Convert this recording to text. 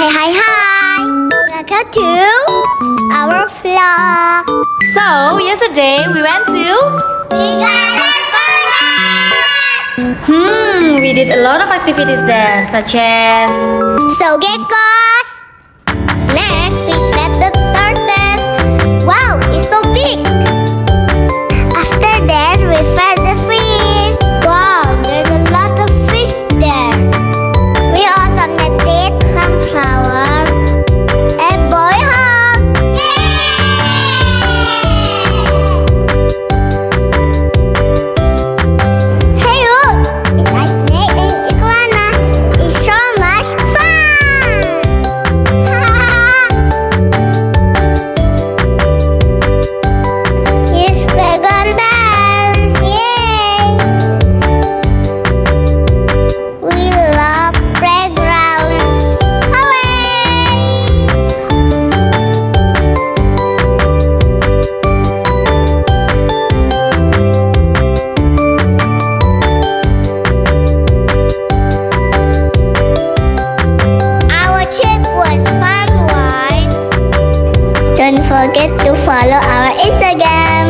Hi! Welcome to our vlog. So, yesterday we went to... We did a lot of activities there, such as... So geckos. Next, we fed the tortoise. Wow, it's so big. After that, we fed the fish. Wow, there's a lot of fish there. We also netted some flower. A boy hug. Hey look, it's a snake and iguana. It's so much fun. It's playground done. Yay! We love playground. Hooray! Our trip was fun, right? Don't forget to follow our Instagram.